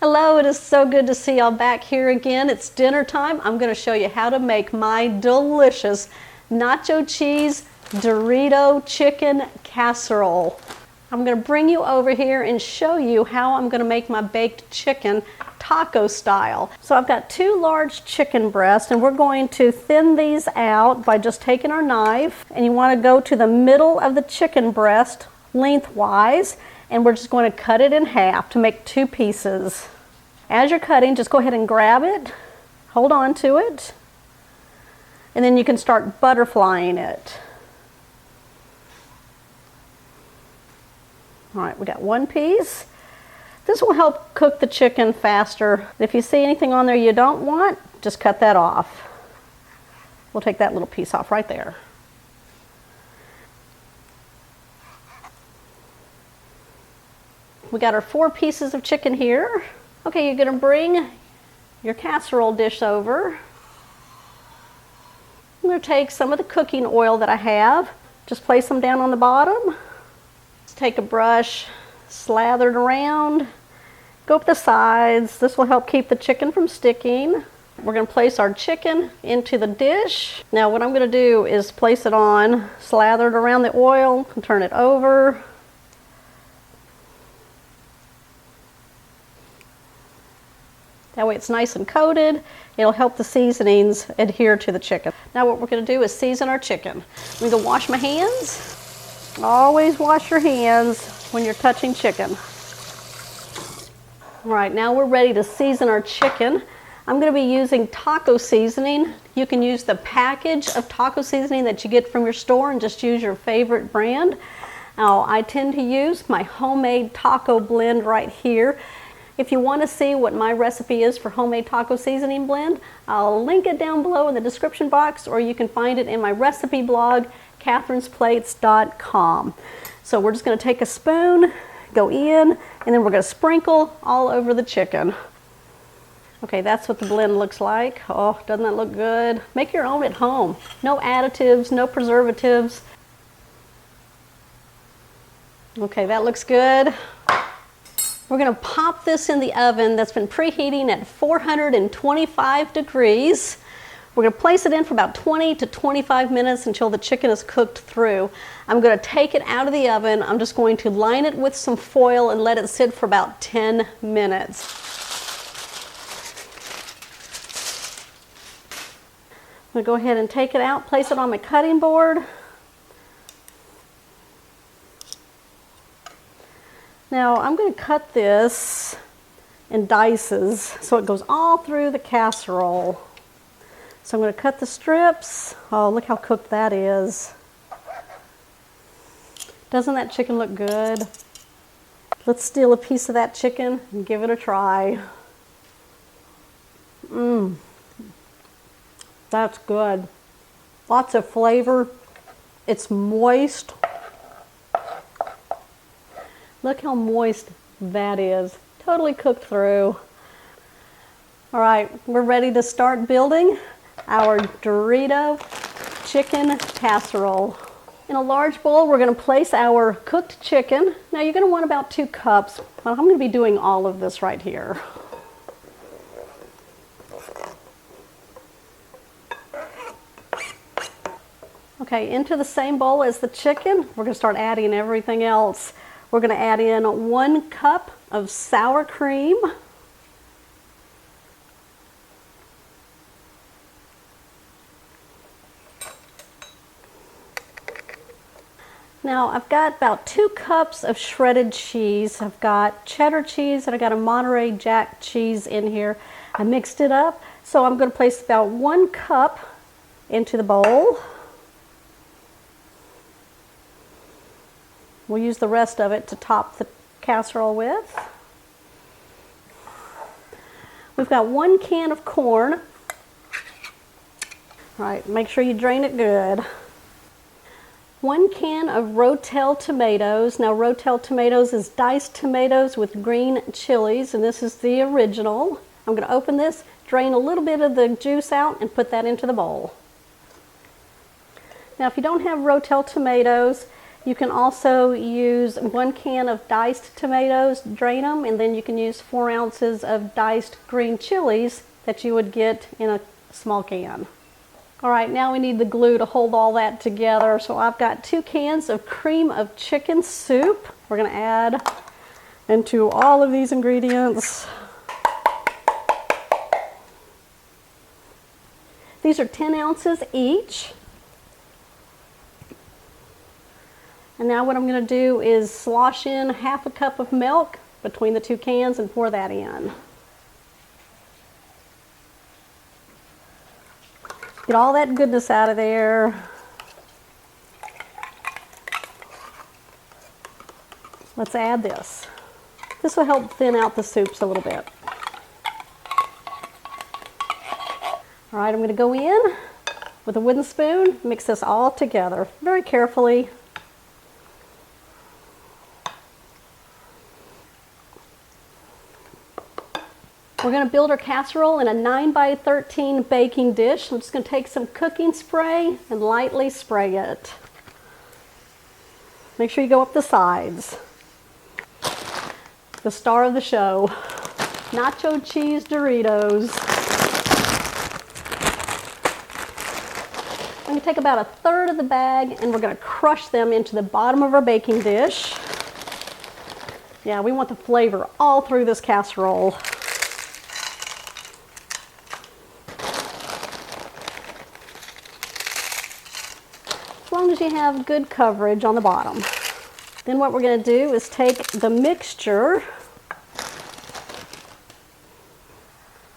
Hello, it is so good to see y'all back here again. It's dinner time. I'm going to show you how to make my delicious nacho cheese Dorito chicken casserole. I'm going to bring you over here and show you how I'm going to make my baked chicken taco style. So I've got 2 large chicken breasts, and we're going to thin these out by just taking our knife, and you want to go to the middle of the chicken breast lengthwise, and we're just going to cut it in half to make 2 pieces. As you're cutting, just go ahead and grab it, hold on to it, and then you can start butterflying it. All right, we got 1 piece. This will help cook the chicken faster. If you see anything on there you don't want, just cut that off. We'll take that little piece off right there. We got our 4 pieces of chicken here. Okay, you're gonna bring your casserole dish over. I'm gonna take some of the cooking oil that I have, just place them down on the bottom. Let's take a brush, slather it around, go up the sides. This will help keep the chicken from sticking. We're gonna place our chicken into the dish. Now what I'm gonna do is place it on, slather it around the oil, and turn it over. That way it's nice and coated. It'll help the seasonings adhere to the chicken. Now what we're going to do is season our chicken. I'm going to wash my hands. Always wash your hands when you're touching chicken. All right, now we're ready to season our chicken. I'm going to be using taco seasoning. You can use the package of taco seasoning that you get from your store and just use your favorite brand. Now I tend to use my homemade taco blend right here. If you want to see what my recipe is for homemade taco seasoning blend, I'll link it down below in the description box, or you can find it in my recipe blog, catherinesplates.com. So we're just going to take a spoon, go in, and then we're going to sprinkle all over the chicken. Okay, that's what the blend looks like. Oh, doesn't that look good? Make your own at home. No additives, no preservatives. Okay, that looks good. We're going to pop this in the oven that's been preheating at 425 degrees. We're going to place it in for about 20 to 25 minutes until the chicken is cooked through. I'm going to take it out of the oven. I'm just going to line it with some foil and let it sit for about 10 minutes. I'm going to go ahead and take it out, place it on my cutting board. Now I'm going to cut this in dices so it goes all through the casserole. So I'm going to cut the strips. Oh, look how cooked that is. Doesn't that chicken look good? Let's steal a piece of that chicken and give it a try. That's good. Lots of flavor. It's moist. Look how moist that is. Totally cooked through. All right, we're ready to start building our Dorito chicken casserole. In a large bowl, we're going to place our cooked chicken. Now you're going to want about 2 cups. Well, I'm going to be doing all of this right here. Okay, into the same bowl as the chicken, we're going to start adding everything else. We're going to add in 1 cup of sour cream. Now I've got about 2 cups of shredded cheese. I've got cheddar cheese and I got a Monterey Jack cheese in here. I mixed it up, so I'm going to place about 1 cup into the bowl. We'll use the rest of it to top the casserole with. We've got 1 can of corn. All right, make sure you drain it good. 1 can of Rotel tomatoes. Now Rotel tomatoes is diced tomatoes with green chilies, and this is the original. I'm going to open this, drain a little bit of the juice out, and put that into the bowl. Now if you don't have Rotel tomatoes, You can also use 1 can of diced tomatoes, drain them, and then you can use 4 ounces of diced green chilies that you would get in a small can. All right, now we need the glue to hold all that together. So I've got 2 cans of cream of chicken soup. We're gonna add into all of these ingredients. These are 10 ounces each. And now what I'm going to do is slosh in 1/2 cup of milk between the 2 cans and pour that in. Get all that goodness out of there. Let's add this. This will help thin out the soups a little bit. All right, I'm going to go in with a wooden spoon, mix this all together very carefully. We're going to build our casserole in a 9 by 13 baking dish. I'm just going to take some cooking spray and lightly spray it. Make sure you go up the sides. The star of the show, nacho cheese Doritos. I'm going to take about 1/3 of the bag and we're going to crush them into the bottom of our baking dish. Yeah, we want the flavor all through this casserole. As long as you have good coverage on the bottom. Then what we're going to do is take the mixture,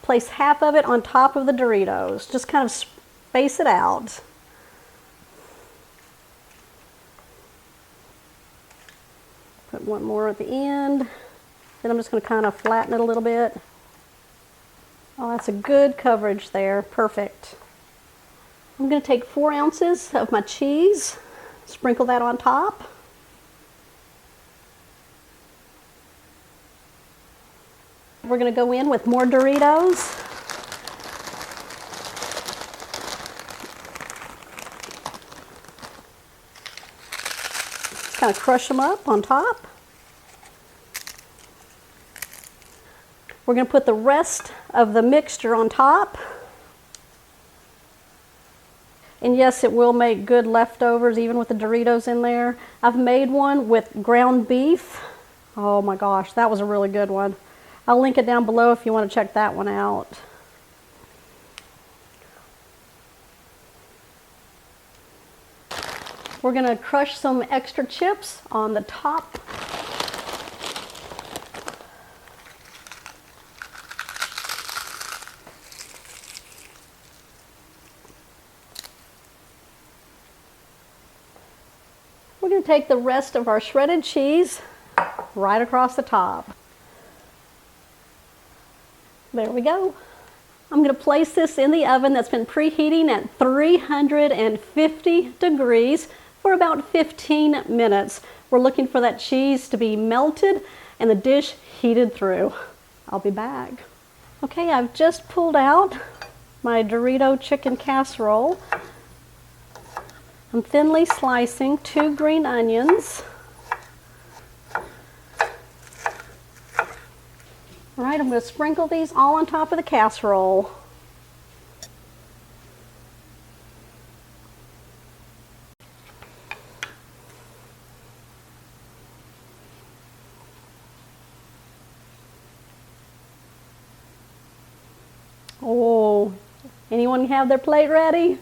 place 1/2 of it on top of the Doritos. Just kind of space it out. Put 1 more at the end. Then I'm just going to kind of flatten it a little bit. Oh, that's a good coverage there. Perfect. I'm going to take 4 ounces of my cheese, sprinkle that on top. We're going to go in with more Doritos. Kind of crush them up on top. We're going to put the rest of the mixture on top. And yes, it will make good leftovers even with the Doritos in there. I've made one with ground beef. Oh my gosh, that was a really good one. I'll link it down below if you want to check that one out. We're going to crush some extra chips on the top. We're going to take the rest of our shredded cheese right across the top. There we go. I'm going to place this in the oven that's been preheating at 350 degrees for about 15 minutes. We're looking for that cheese to be melted and the dish heated through. I'll be back. Okay, I've just pulled out my Dorito chicken casserole. I'm thinly slicing 2 green onions. All right, I'm going to sprinkle these all on top of the casserole. Oh, anyone have their plate ready?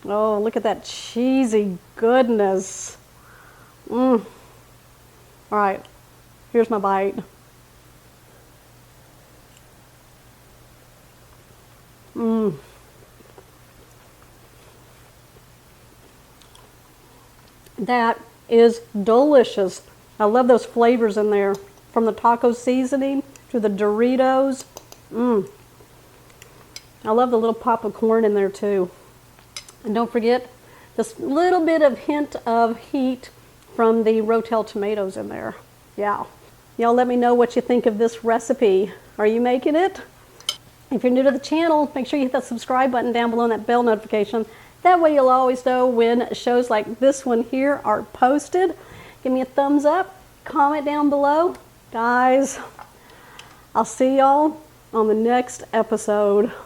Oh, look at that cheesy goodness. All right, here's my bite. That is delicious. I love those flavors in there, from the taco seasoning to the Doritos. I love the little pop of corn in there too. And don't forget this little bit of hint of heat from the Rotel tomatoes in there. Yeah. Y'all let me know what you think of this recipe. Are you making it? If you're new to the channel, make sure you hit that subscribe button down below and that bell notification. That way you'll always know when shows like this one here are posted. Give me a thumbs up, comment down below. Guys, I'll see y'all on the next episode.